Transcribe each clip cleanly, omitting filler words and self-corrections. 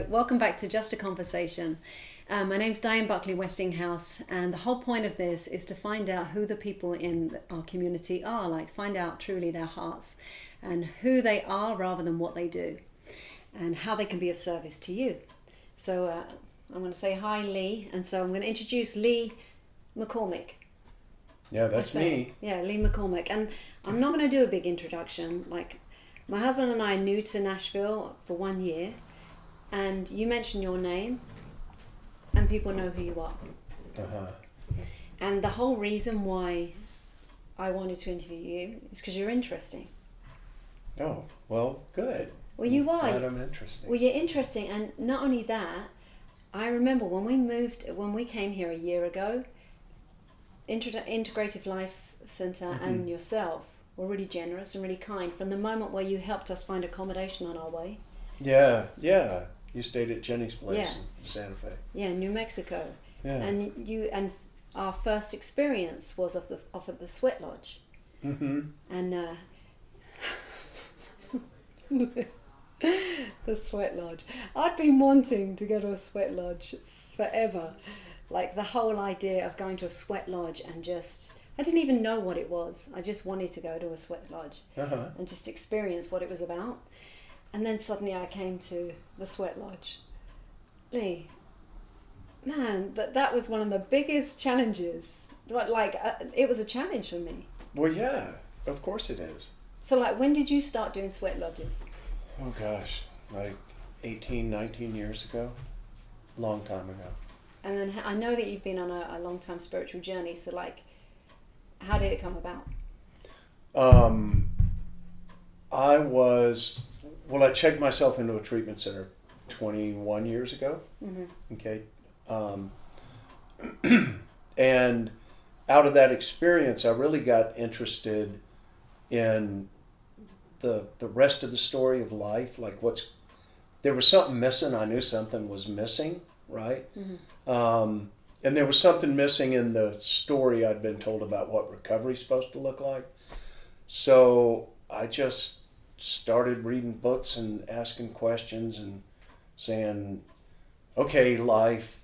Welcome back to Just a Conversation. My name's Diane Buckley Westinghouse, and the whole point of this is to find out who the people in our community are, like find out truly their hearts and who they are rather than what they do, and how they can be of service to you. So I'm going to say hi, Lee, and so I'm going to introduce Lee McCormick. Yeah, that's me. Yeah, Lee McCormick. And I'm not going to do a big introduction. Like, my husband and I are new to Nashville for 1 year, and you mention your name, and people know who you are. Uh-huh. And the whole reason why I wanted to interview you is because you're interesting. Oh, well, good. Well, you are. Glad I'm interesting. Well, you're interesting, and not only that, I remember when we came here a year ago, Integrative Life Center and yourself were really generous and really kind from the moment where you helped us find accommodation on our way. Yeah. You stayed at Jenny's place in Santa Fe. Yeah, New Mexico. Yeah. And our first experience was of the sweat lodge. Mm-hmm. And the sweat lodge. I'd been wanting to go to a sweat lodge forever. Like the whole idea of going to a sweat lodge and I didn't even know what it was. I just wanted to go to a sweat lodge and just experience what it was about. And then suddenly I came to the sweat lodge. Lee, man, that was one of the biggest challenges. It was a challenge for me. Well, yeah, of course it is. So when did you start doing sweat lodges? Oh, gosh, like 18, 19 years ago. Long time ago. And then I know that you've been on a long-time spiritual journey. So how did it come about? I checked myself into a treatment center 21 years ago. Mm-hmm. Okay. And out of that experience, I really got interested in the rest of the story of life. There was something missing. I knew something was missing, right? Mm-hmm. And there was something missing in the story I'd been told about what recovery's supposed to look like. So I just started reading books and asking questions and saying, okay, life,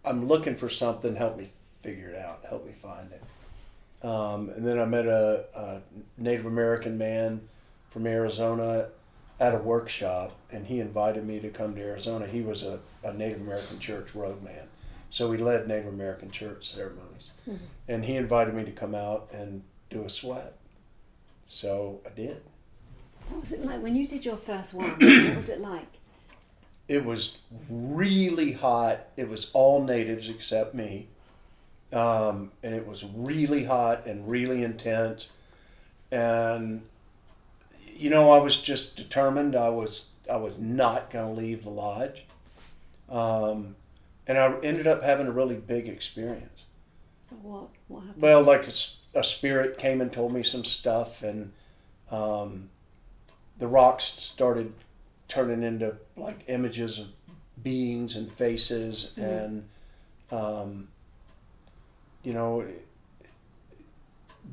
I'm looking for something, help me figure it out, help me find it. And then I met a Native American man from Arizona at a workshop, and he invited me to come to Arizona. He was a Native American church roadman. So he led Native American church ceremonies. Mm-hmm. And he invited me to come out and do a sweat. So I did. What was it like when you did your first one? What was it like? It was really hot. It was all natives except me. And it was really hot and really intense. And, I was just determined I was not going to leave the lodge. And I ended up having a really big experience. What happened? Well, a spirit came and told me some stuff, and the rocks started turning into images of beings and faces, and the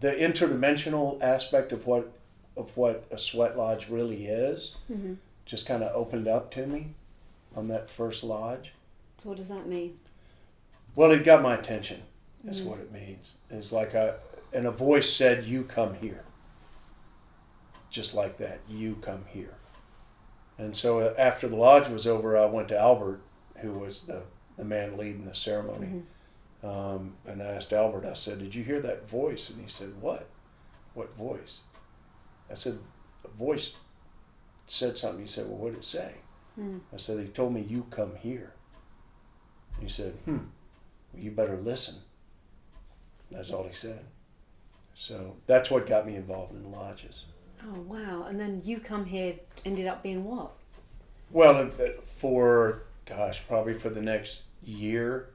interdimensional aspect of what a sweat lodge really is just kind of opened up to me on that first lodge. So what does that mean? Well, it got my attention. That's what it means. It's and a voice said, "You come here." Just like that, you come here. And so after the lodge was over, I went to Albert, who was the man leading the ceremony. Mm-hmm. And I asked Albert, I said, "Did you hear that voice?" And he said, "What? What voice?" I said, "A voice said something." He said, "Well, what did it say?" I said, "He told me you come here." He said, well, you better listen. That's all he said. So that's what got me involved in lodges. Oh, wow. And then you come here ended up being what? Well, probably for the next year,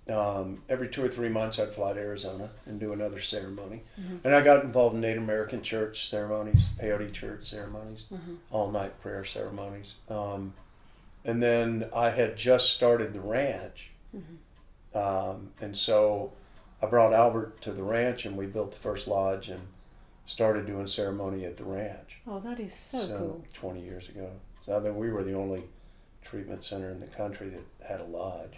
every 2 or 3 months I'd fly to Arizona and do another ceremony. Mm-hmm. And I got involved in Native American church ceremonies, peyote church ceremonies, all-night prayer ceremonies. And then I had just started the ranch. And so I brought Albert to the ranch, and we built the first lodge and started doing ceremony at the ranch. Oh, that is so cool. 20 years ago. So I think we were the only treatment center in the country that had a lodge.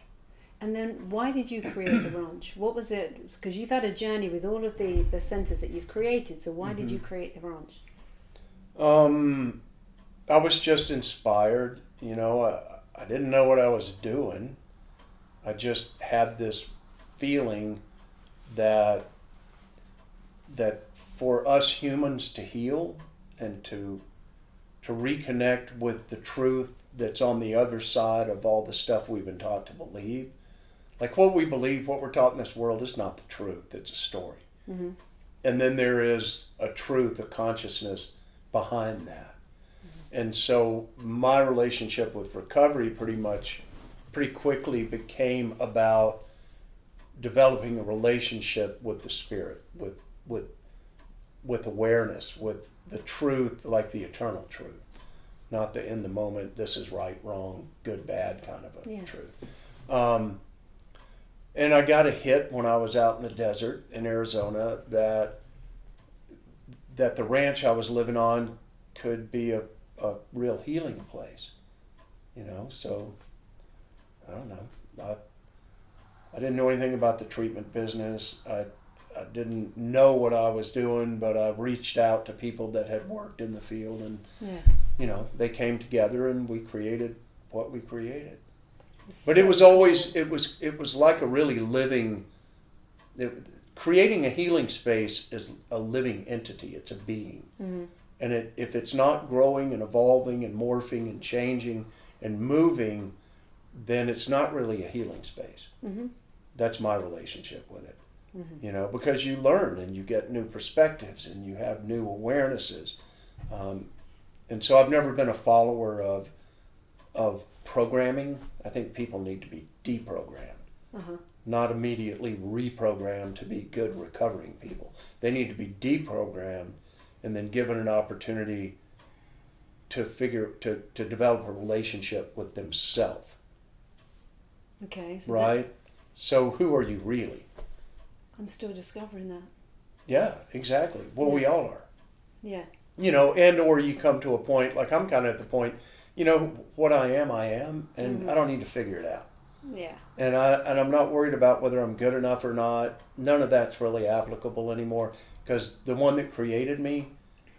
And then why did you create the ranch? What was it? Because you've had a journey with all of the centers that you've created. So why did you create the ranch? I was just inspired. You know, I didn't know what I was doing. I just had this feeling that for us humans to heal and to reconnect with the truth that's on the other side of all the stuff we've been taught to believe. Like what we believe, what we're taught in this world is not the truth, it's a story. Mm-hmm. And then there is a truth, a consciousness behind that. Mm-hmm. And so my relationship with recovery pretty quickly became about developing a relationship with the spirit, with awareness, with the truth, like the eternal truth. Not the in the moment, this is right, wrong, good, bad kind of a truth. And I got a hit when I was out in the desert in Arizona that the ranch I was living on could be a real healing place. You know, so I don't know. I didn't know anything about the treatment business. I didn't know what I was doing, but I reached out to people that had worked in the field, and you know, they came together and we created what we created. But it was always it was like a really living. Creating a healing space is a living entity. It's a being, and if it's not growing and evolving and morphing and changing and moving, then it's not really a healing space. That's my relationship with it. You know, because you learn and you get new perspectives and you have new awarenesses. And so I've never been a follower of programming. I think people need to be deprogrammed, not immediately reprogrammed to be good recovering people. They need to be deprogrammed and then given an opportunity to develop a relationship with themselves. Okay. So right? So who are you really? I'm still discovering that. Yeah, exactly. Well, we all are. Yeah. You know, and or you come to a point, like I'm kind of at the point, you know, what I am, and I don't need to figure it out. Yeah. And I'm not worried about whether I'm good enough or not. None of that's really applicable anymore, because the one that created me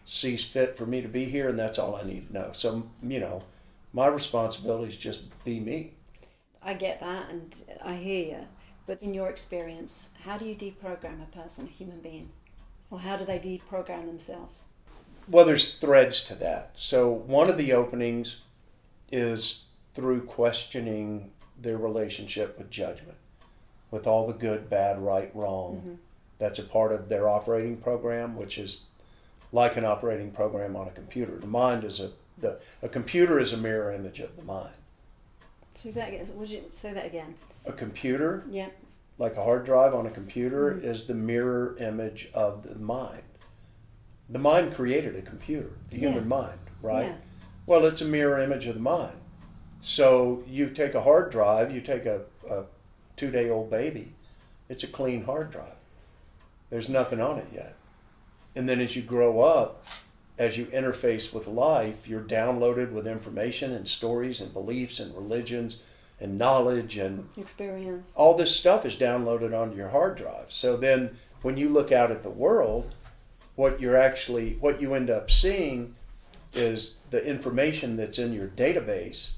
sees fit for me to be here, and that's all I need to know. So, you know, my responsibility is just be me. I get that, and I hear you. But in your experience, how do you deprogram a person, a human being? Or how do they deprogram themselves? Well, there's threads to that. So one of the openings is through questioning their relationship with judgment, with all the good, bad, right, wrong. That's a part of their operating program, which is like an operating program on a computer. The mind is a computer is a mirror image of the mind. Would you say that again? A computer, yeah, like a hard drive on a computer, is the mirror image of the mind. The mind created a computer, the human mind, right? Yeah. Well, it's a mirror image of the mind. So you take a hard drive, you take a 2-day-old baby, it's a clean hard drive. There's nothing on it yet. And then as you grow up, as you interface with life, you're downloaded with information and stories and beliefs and religions and knowledge and experience. All this stuff is downloaded onto your hard drive. So then when you look out at the world, what you end up seeing is the information that's in your database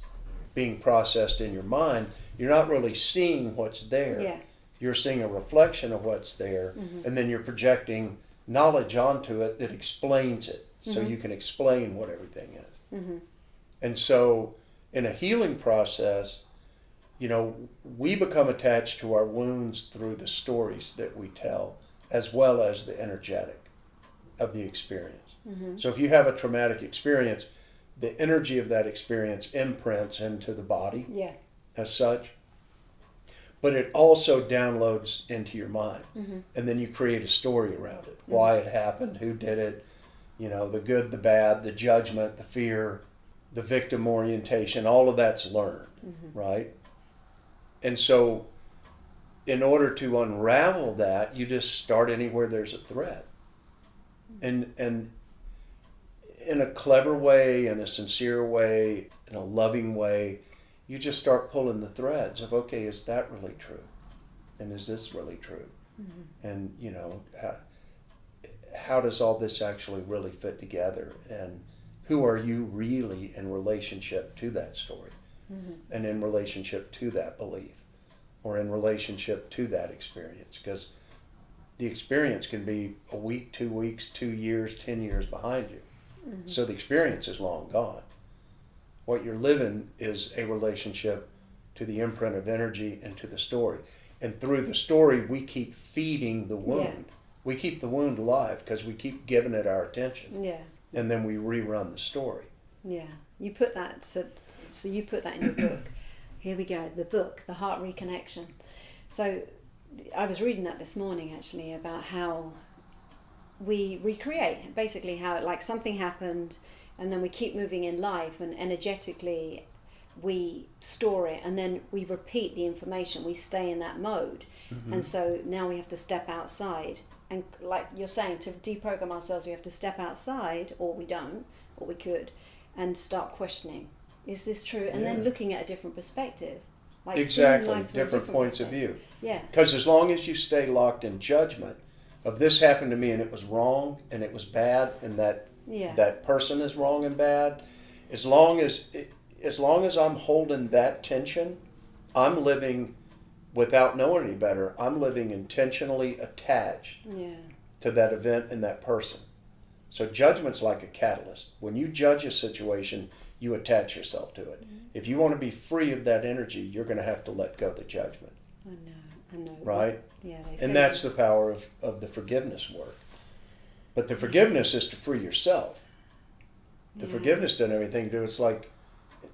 being processed in your mind. You're not really seeing what's there. Yeah. You're seeing a reflection of what's there, and then you're projecting knowledge onto it that explains it, so you can explain what everything is. And so in a healing process, you know, we become attached to our wounds through the stories that we tell, as well as the energetic of the experience. So if you have a traumatic experience, the energy of that experience imprints into the body as such, but it also downloads into your mind. And then you create a story around it, why it happened, who did it, you know, the good, the bad, the judgment, the fear, the victim orientation, all of that's learned, right? And so in order to unravel that, you just start anywhere there's a thread. And in a clever way, in a sincere way, in a loving way, you just start pulling the threads of, okay, is that really true? And is this really true? Mm-hmm. And, you know, how does all this actually really fit together? And who are you really in relationship to that story? Mm-hmm. And in relationship to that belief? Or in relationship to that experience? Because the experience can be a week, 2 weeks, 2 years, 10 years behind you. Mm-hmm. So the experience is long gone. What you're living is a relationship to the imprint of energy and to the story. And through the story, we keep feeding the wound. Yeah. We keep the wound alive because we keep giving it our attention. Yeah. And then we rerun the story. Yeah. You put that, so you put that in your book. Here we go, the book, The Heart Reconnection. So I was reading that this morning actually about how we recreate, basically how like something happened and then we keep moving in life and energetically we store it and then we repeat the information, we stay in that mode. Mm-hmm. And so now we have to step outside and like you're saying, to deprogram ourselves we have to step outside, or we don't, or we could, and start questioning, is this true? And then looking at a different perspective. Like exactly, different points of view. Yeah. Because as long as you stay locked in judgment of this happened to me and it was wrong and it was bad and that person is wrong and bad, as long as I'm holding that tension, I'm living without knowing any better. I'm living intentionally attached to that event and that person. So judgment's like a catalyst. When you judge a situation, you attach yourself to it. Mm-hmm. If you want to be free of that energy, you're going to have to let go of the judgment. I know. Right? Yeah. And that's the power of the forgiveness work. But the forgiveness is to free yourself. The forgiveness doesn't have anything to do. It's like,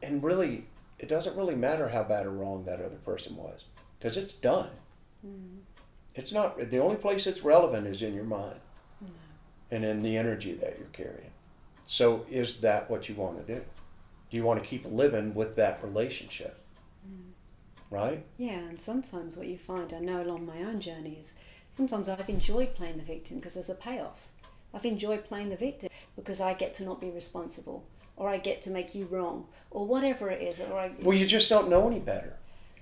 and really, it doesn't really matter how bad or wrong that other person was, because it's done. Mm-hmm. It's not, the only place it's relevant is in your mind. And in the energy that you're carrying. So is that what you want to do? Do you want to keep living with that relationship? Right? Yeah, and sometimes what you find, I know along my own journey, is sometimes I've enjoyed playing the victim because there's a payoff. I've enjoyed playing the victim because I get to not be responsible, or I get to make you wrong, or whatever it is. Well, you just don't know any better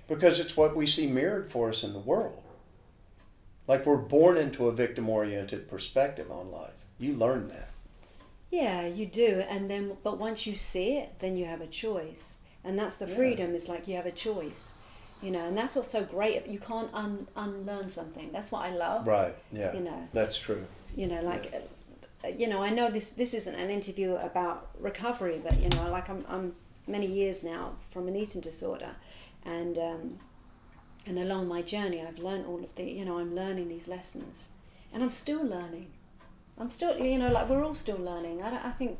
because it's what we see mirrored for us in the world. Like we're born into a victim-oriented perspective on life. You learn that. Yeah, you do. And then, but once you see it, then you have a choice. And that's the freedom, is like you have a choice. You know, and that's what's so great. You can't unlearn something. That's what I love. Right, yeah. You know. That's true. You know, like, you know, I know this isn't an interview about recovery, but, you know, like I'm many years now from an eating disorder. And along my journey, I've learned all of the, you know, I'm learning these lessons. And I'm still learning. I'm still, you know, like we're all still learning. I think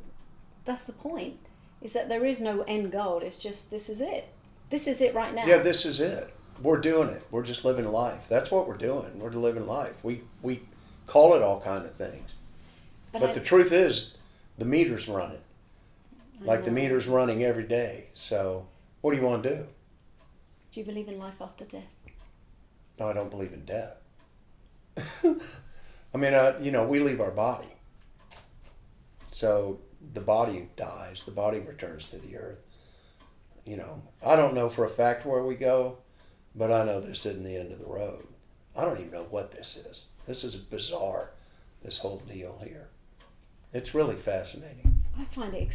that's the point, is that there is no end goal. It's just, this is it. This is it right now. Yeah, this is it. We're doing it. We're just living life. That's what we're doing. We're living life. We call it all kind of things. But the truth is, the meter's running. Like the meter's running every day. So what do you want to do? Do you believe in life after death? No, I don't believe in death. I mean, you know, we leave our body. So the body dies. The body returns to the earth. You know, I don't know for a fact where we go, but I know this isn't the end of the road. I don't even know what this is. This is bizarre, this whole deal here. It's really fascinating. I find it,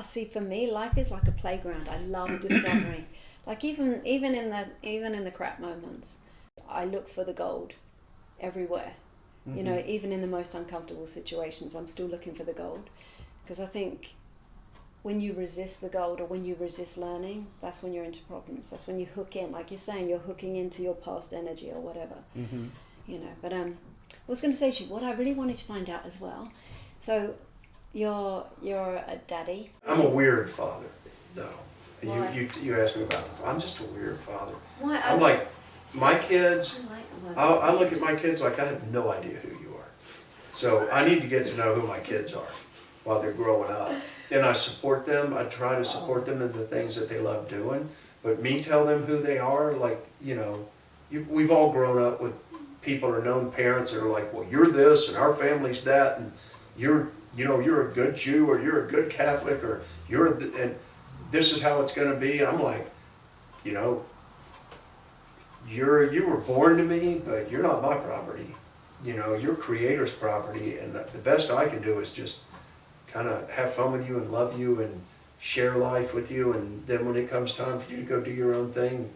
see, for me, life is like a playground. I love discovering. Like even in the crap moments, I look for the gold everywhere. Mm-hmm. You know, even in the most uncomfortable situations, I'm still looking for the gold. Because I think when you resist the gold, or when you resist learning, that's when you're into problems. That's when you hook in. Like you're saying, you're hooking into your past energy or whatever. Mm-hmm. You know, but I was going to say to you, what I really wanted to find out as well. So you're a daddy. I'm a weird father, though. Why? You asked me about it. I'm just a weird father. Why? I'm like, my kids, I look at my kids like I have no idea who you are. So I need to get to know who my kids are while they're growing up. And I support them. I try to support them in the things that they love doing. But me tell them who they are, like, you know, we've all grown up with people or known parents that are like, well, you're this and our family's that, and you're a good Jew, or you're a good Catholic, or and this is how it's going to be. I'm like, you know, you were born to me, but you're not my property. You know, you're Creator's property, and the best I can do is just kind of have fun with you and love you and share life with you, and then when it comes time for you to go do your own thing,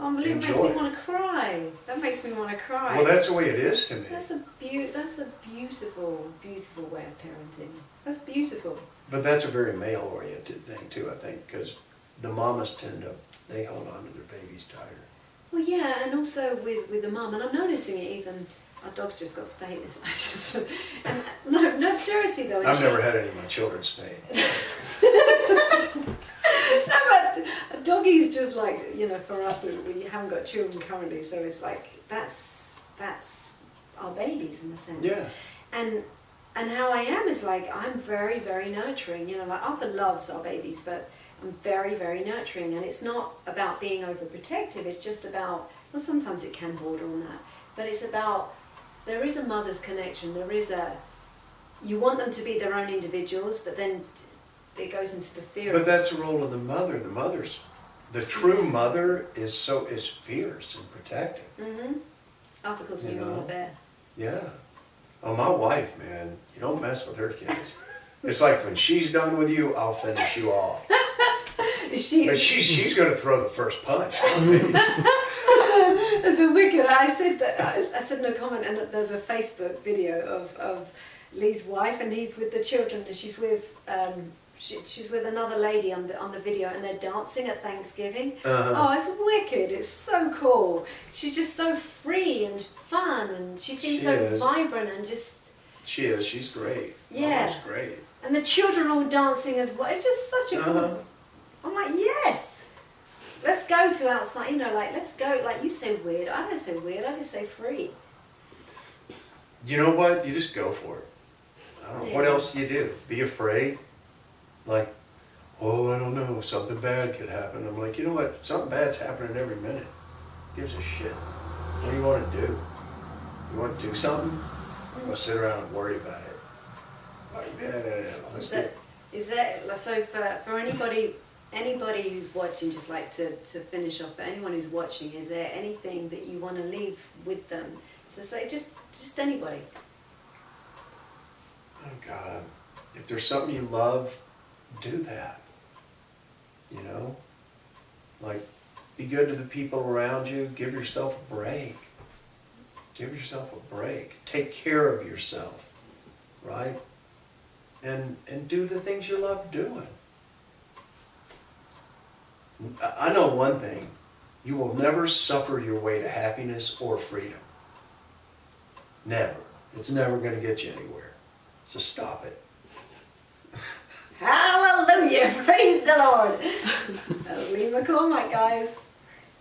Oh, it makes me want to cry. That makes me want to cry. well, that's the way it is to me. That's a beautiful, beautiful way of parenting. That's beautiful. But that's a very male-oriented thing too, I think, because the mamas they hold on to their babies tighter. Well, yeah, and also with the mum, and I'm noticing it even. Our dog's just got spayed this much. And no, seriously though. I've never had any of my children spayed. No, but doggies just like, you know, for us, we haven't got children currently, so it's like, that's our babies in a sense. Yeah. And how I am is like, I'm very, very nurturing, you know, like Arthur loves our babies, but I'm very, very nurturing, and it's not about being overprotective, it's just about, well, sometimes it can border on that, but it's about, there is a mother's connection, you want them to be their own individuals, but then it goes into the fear. But that's the role of the mother. The true mother is fierce and protective. Mm-hmm. Arthur calls me Mama Bear. Yeah. Oh, my wife, man, you don't mess with her kids. It's like when she's done with you, I'll finish you off. But she's going to throw the first punch. It's a wicked. I said no comment, and there's a Facebook video of Lee's wife, and he's with the children, and she's with she's with another lady on the video, and they're dancing at Thanksgiving. Oh, it's wicked! It's so cool. She's just so free and fun, and she seems vibrant and just. She is. She's great. Yeah. She's great. And the children all dancing as well. It's just such a cool. I'm like, yes. Let's go to outside, you know, like, let's go, like, you say weird, I don't say weird, I just say free. You know what? You just go for it. I don't know. What else do you do? Be afraid? Like, oh, I don't know, something bad could happen. I'm like, you know what? Something bad's happening every minute. Who gives a shit? What do you want to do? You want to do something? You want to sit around and worry about it? Like, Is that so for anybody who's watching, just like to finish off, for anyone who's watching, is there anything that you want to leave with them? So say just anybody. Oh God, if there's something you love, do that. You know? Like, be good to the people around you, give yourself a break. Give yourself a break. Take care of yourself, right? And do the things you love doing. I know one thing, you will never suffer your way to happiness or freedom. Never. It's never going to get you anywhere. So stop it. Hallelujah! Praise the Lord! Lee McCormick, guys.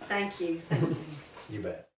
Thank you. Thanks. You bet.